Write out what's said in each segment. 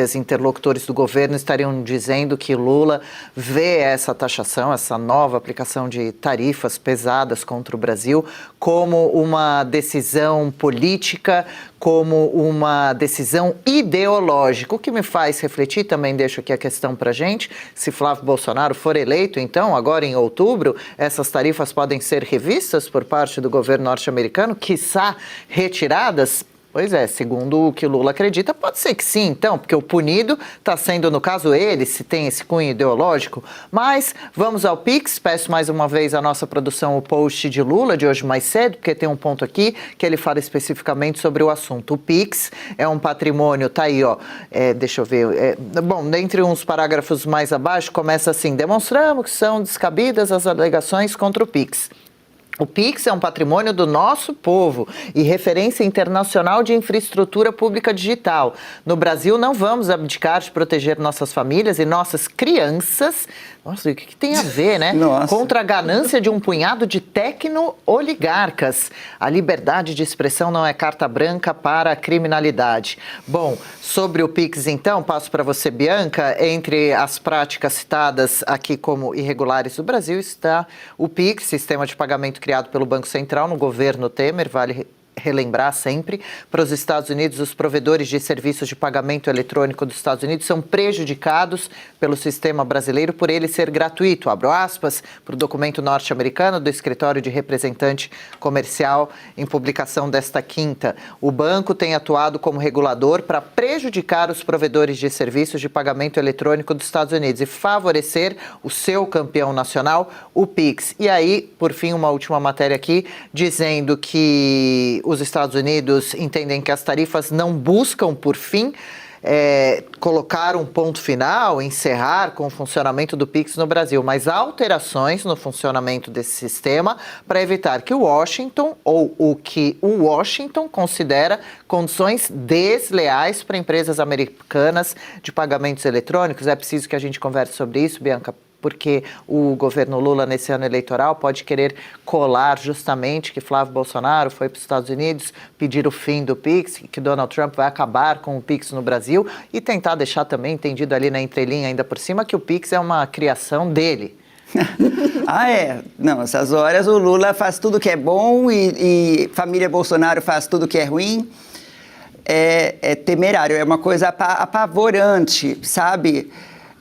Interlocutores do governo estariam dizendo que Lula vê essa taxação, essa nova aplicação de tarifas pesadas contra o Brasil, como uma decisão política, como uma decisão ideológica. O que me faz refletir, também deixo aqui a questão para a gente, se Flávio Bolsonaro for eleito, então, agora em outubro, essas tarifas podem ser revistas por parte do governo norte-americano, quiçá retiradas? Pois é, segundo o que Lula acredita, pode ser que sim, então, porque o punido está sendo, no caso, ele, se tem esse cunho ideológico. Mas vamos ao Pix, peço mais uma vez à nossa produção o post de Lula de hoje mais cedo, porque tem um ponto aqui que ele fala especificamente sobre o assunto. O Pix é um patrimônio, tá aí, ó, deixa eu ver, bom, dentre uns parágrafos mais abaixo, começa assim: demonstramos que são descabidas as alegações contra o Pix. O Pix é um patrimônio do nosso povo e referência internacional de infraestrutura pública digital. No Brasil, não vamos abdicar de proteger nossas famílias e nossas crianças. Nossa, o que tem a ver, né? Nossa. Contra a ganância de um punhado de tecno-oligarcas. A liberdade de expressão não é carta branca para a criminalidade. Bom, sobre o Pix, então, passo para você, Bianca. Entre as práticas citadas aqui como irregulares do Brasil está o Pix, sistema de pagamento criado pelo Banco Central no governo Temer, vale relembrar sempre. Para os Estados Unidos, os provedores de serviços de pagamento eletrônico dos Estados Unidos são prejudicados pelo sistema brasileiro por ele ser gratuito. Abro aspas para o documento norte-americano do Escritório de Representante Comercial em publicação desta quinta. O banco tem atuado como regulador para prejudicar os provedores de serviços de pagamento eletrônico dos Estados Unidos e favorecer o seu campeão nacional, o Pix. E aí, por fim, uma última matéria aqui, dizendo que os Estados Unidos entendem que as tarifas não buscam, por fim, colocar um ponto final, encerrar com o funcionamento do Pix no Brasil, mas há alterações no funcionamento desse sistema para evitar que o Washington, ou o que o Washington considera condições desleais para empresas americanas de pagamentos eletrônicos. É preciso que a gente converse sobre isso, Bianca, porque o governo Lula, nesse ano eleitoral, pode querer colar justamente que Flávio Bolsonaro foi para os Estados Unidos pedir o fim do Pix, que Donald Trump vai acabar com o Pix no Brasil e tentar deixar também entendido ali na entrelinha ainda por cima que o Pix é uma criação dele. Não, essas horas o Lula faz tudo que é bom e família Bolsonaro faz tudo que é ruim. É temerário, é uma coisa apavorante, sabe?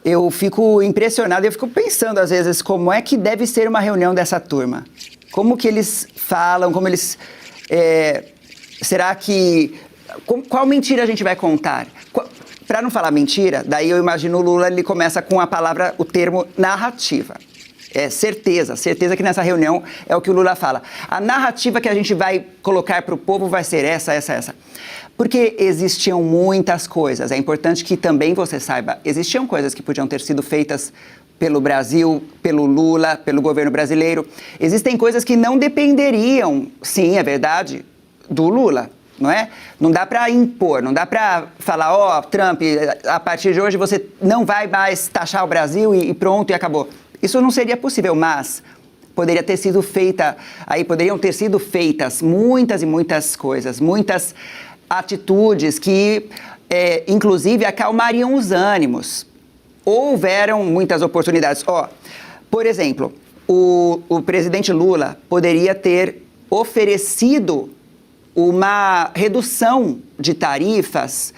Eu fico impressionado, eu fico pensando às vezes como é que deve ser uma reunião dessa turma. Como que eles falam, como eles... será que... Qual mentira a gente vai contar? Para não falar mentira, daí eu imagino o Lula, ele começa com o termo narrativa. Certeza que nessa reunião é o que o Lula fala. A narrativa que a gente vai colocar para o povo vai ser essa. Porque existiam muitas coisas, é importante que também você saiba, existiam coisas que podiam ter sido feitas pelo Brasil, pelo Lula, pelo governo brasileiro. Existem coisas que não dependeriam, sim, é verdade, do Lula, não é? Não dá para impor, não dá para falar, Trump, a partir de hoje você não vai mais taxar o Brasil e pronto, e acabou. Isso não seria possível, mas poderiam ter sido feitas muitas e muitas coisas, muitas atitudes que, inclusive, acalmariam os ânimos. Houveram muitas oportunidades. Por exemplo, o presidente Lula poderia ter oferecido uma redução de tarifas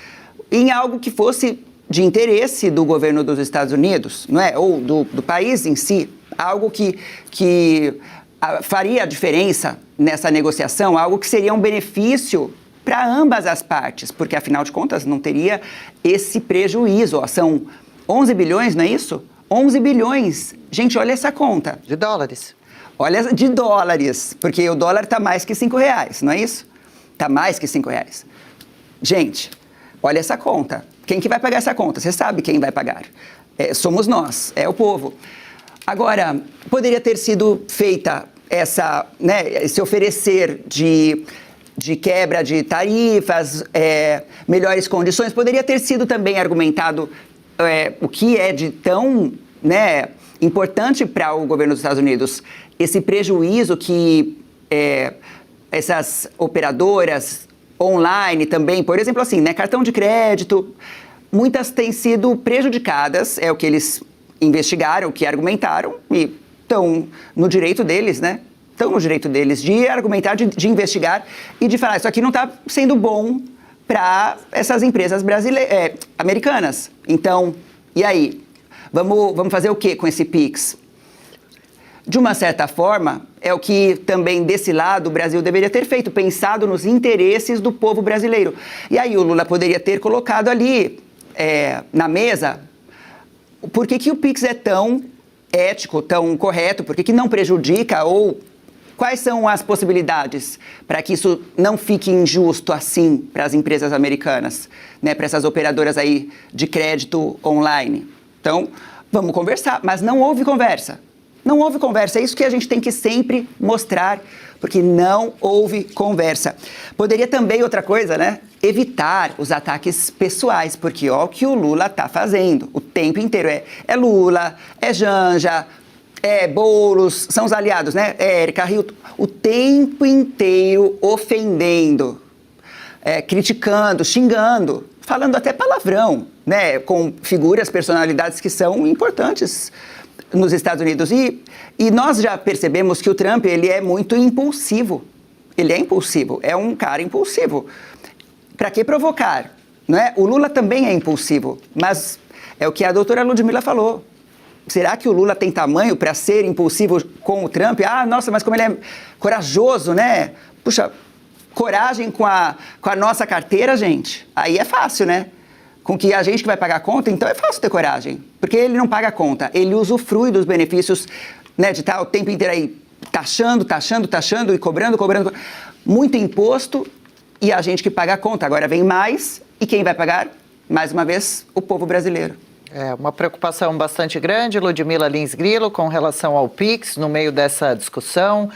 em algo que fosse de interesse do governo dos Estados Unidos, não é? Ou do país em si, algo que faria a diferença nessa negociação, algo que seria um benefício para ambas as partes, porque afinal de contas não teria esse prejuízo. São 11 bilhões, não é isso? 11 bilhões. Gente, olha essa conta. De dólares. Olha, de dólares, porque o dólar está mais que R$5, não é isso? Está mais que R$5. Gente, olha essa conta. Quem que vai pagar essa conta? Você sabe quem vai pagar. Somos nós, é o povo. Agora, poderia ter sido feita esse oferecer de quebra de tarifas, melhores condições. Poderia ter sido também argumentado o que é de tão importante para o governo dos Estados Unidos, esse prejuízo que essas operadoras online também, por exemplo, assim, cartão de crédito, muitas têm sido prejudicadas, é o que eles investigaram, o que argumentaram, e estão no direito deles, né? Estão no direito deles de argumentar, de investigar e de falar, isso aqui não está sendo bom para essas empresas americanas. Então, e aí? Vamos fazer o que com esse PIX? De uma certa forma, é o que também desse lado o Brasil deveria ter feito, pensado nos interesses do povo brasileiro. E aí o Lula poderia ter colocado ali na mesa por que o PIX é tão ético, tão correto, por que não prejudica ou quais são as possibilidades para que isso não fique injusto assim para as empresas americanas, né, para essas operadoras aí de crédito online. Então, vamos conversar, mas não houve conversa. Não houve conversa, é isso que a gente tem que sempre mostrar, porque não houve conversa. Poderia também, outra coisa, né, evitar os ataques pessoais, porque ó o que o Lula está fazendo o tempo inteiro. É Lula, é Janja, é Boulos, são os aliados, né, Érica Hilton, o tempo inteiro ofendendo, criticando, xingando, falando até palavrão, né, com figuras, personalidades que são importantes nos Estados Unidos. E nós já percebemos que o Trump, ele é muito impulsivo. Ele é impulsivo, é um cara impulsivo. Para que provocar? Não é? O Lula também é impulsivo, mas é o que a doutora Ludmilla falou. Será que o Lula tem tamanho para ser impulsivo com o Trump? Ah, nossa, mas como ele é corajoso, né? Puxa, coragem com a nossa carteira, gente. Aí é fácil, né? Com que a gente que vai pagar a conta, então é fácil ter coragem. Porque ele não paga a conta, ele usufrui dos benefícios, né, de estar o tempo inteiro aí taxando e cobrando. Muito imposto e a gente que paga a conta. Agora vem mais e quem vai pagar? Mais uma vez, o povo brasileiro. É uma preocupação bastante grande, Ludmilla Lins Grilo, com relação ao PIX, no meio dessa discussão.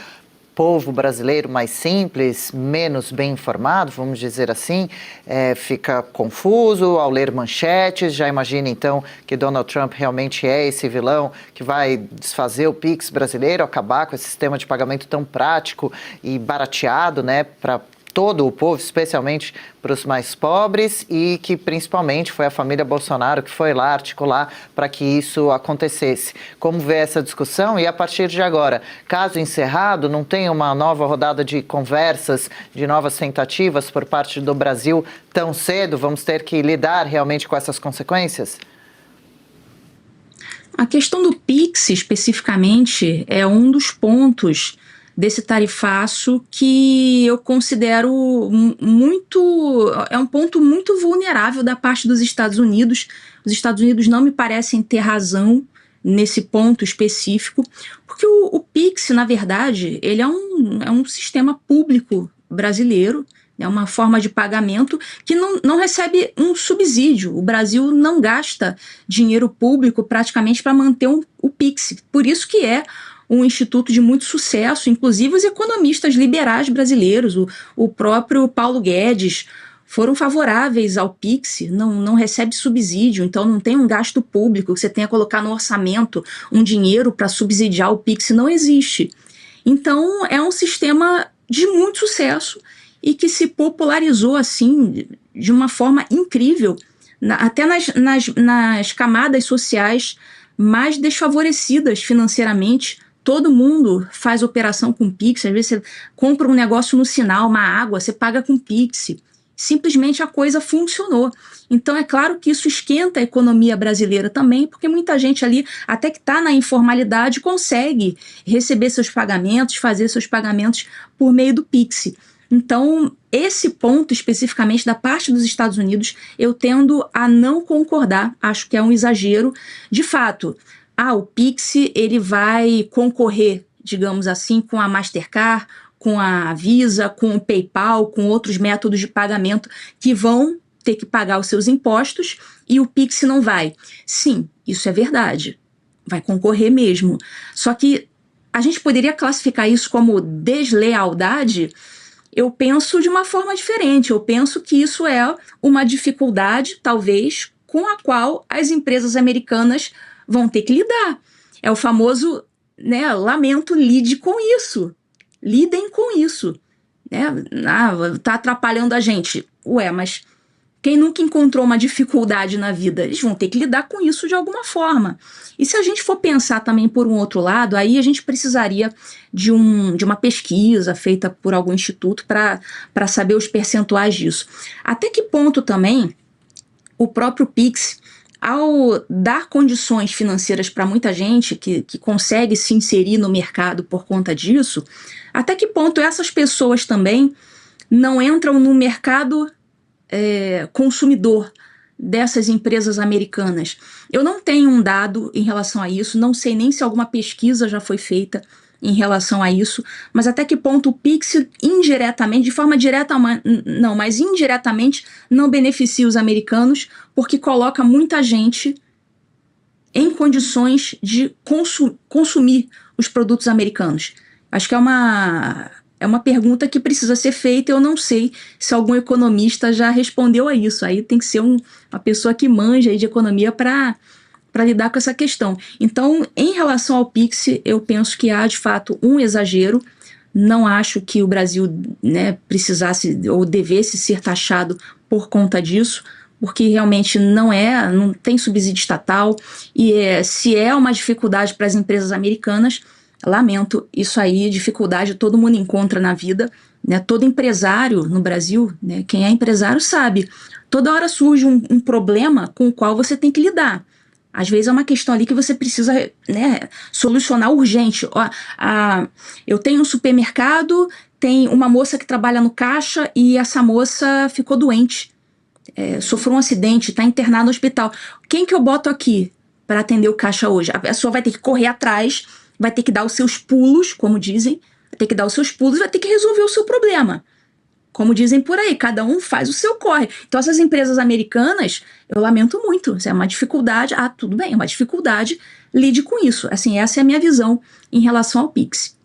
Povo brasileiro mais simples, menos bem informado, vamos dizer assim, fica confuso ao ler manchetes. Já imagina, então, que Donald Trump realmente é esse vilão que vai desfazer o PIX brasileiro, acabar com esse sistema de pagamento tão prático e barateado, né, para todo o povo, especialmente para os mais pobres, e que principalmente foi a família Bolsonaro que foi lá articular para que isso acontecesse. Como vê essa discussão? E a partir de agora, caso encerrado, não tem uma nova rodada de conversas, de novas tentativas por parte do Brasil tão cedo? Vamos ter que lidar realmente com essas consequências? A questão do PIX, especificamente, é um dos pontos desse tarifaço que eu considero é um ponto muito vulnerável da parte dos Estados Unidos. Os Estados Unidos não me parecem ter razão nesse ponto específico, porque o PIX, na verdade, ele é um sistema público brasileiro, é uma forma de pagamento que não recebe um subsídio. O Brasil não gasta dinheiro público praticamente para manter o PIX. Por isso que é um instituto de muito sucesso, inclusive os economistas liberais brasileiros, o próprio Paulo Guedes, foram favoráveis ao PIX, não recebe subsídio, então não tem um gasto público que você tenha que colocar no orçamento um dinheiro para subsidiar o PIX, não existe. Então é um sistema de muito sucesso e que se popularizou assim de uma forma incrível, até nas camadas sociais mais desfavorecidas financeiramente. Todo mundo faz operação com Pix, às vezes você compra um negócio no sinal, uma água, você paga com Pix. Simplesmente a coisa funcionou. Então é claro que isso esquenta a economia brasileira também, porque muita gente ali, até que está na informalidade, consegue receber seus pagamentos, fazer seus pagamentos por meio do Pix. Então, esse ponto especificamente da parte dos Estados Unidos, eu tendo a não concordar, acho que é um exagero. De fato, o Pix ele vai concorrer, digamos assim, com a Mastercard, com a Visa, com o PayPal, com outros métodos de pagamento que vão ter que pagar os seus impostos e o Pix não vai. Sim, isso é verdade, vai concorrer mesmo. Só que a gente poderia classificar isso como deslealdade? Eu penso de uma forma diferente. Eu penso que isso é uma dificuldade, talvez, com a qual as empresas americanas vão ter que lidar. É o famoso, né, lamento, lide com isso. Lidem com isso. Tá atrapalhando a gente. Mas Quem nunca encontrou uma dificuldade na vida, eles vão ter que lidar com isso de alguma forma. E se a gente for pensar também por um outro lado, aí a gente precisaria de uma pesquisa feita por algum instituto para saber os percentuais disso. Até que ponto também o próprio Pix, ao dar condições financeiras para muita gente que consegue se inserir no mercado por conta disso, até que ponto essas pessoas também não entram no mercado consumidor dessas empresas americanas? Eu não tenho um dado em relação a isso, não sei nem se alguma pesquisa já foi feita em relação a isso, mas até que ponto o Pix indiretamente, de forma direta não, mas indiretamente não beneficia os americanos, porque coloca muita gente em condições de consumir os produtos americanos. Acho que é uma pergunta que precisa ser feita. Eu não sei se algum economista já respondeu a isso. Aí tem que ser uma pessoa que manja aí de economia para lidar com essa questão. Então, em relação ao Pix, eu penso que há, de fato, um exagero. Não acho que o Brasil, né, precisasse ou devesse ser taxado por conta disso, porque realmente não tem subsídio estatal, e se é uma dificuldade para as empresas americanas, lamento, isso aí, dificuldade todo mundo encontra na vida, né? Todo empresário no Brasil, né, quem é empresário sabe, toda hora surge um problema com o qual você tem que lidar. Às vezes é uma questão ali que você precisa, né, solucionar urgente. Eu tenho um supermercado, tem uma moça que trabalha no caixa e essa moça ficou doente, sofreu um acidente, está internada no hospital. Quem que eu boto aqui para atender o caixa hoje? A pessoa vai ter que correr atrás, vai ter que dar os seus pulos, como dizem, vai ter que dar os seus pulos, vai ter que resolver o seu problema. Como dizem por aí, cada um faz o seu corre. Então essas empresas americanas, eu lamento muito, se é uma dificuldade, tudo bem, é uma dificuldade, lide com isso. Assim, essa é a minha visão em relação ao Pix.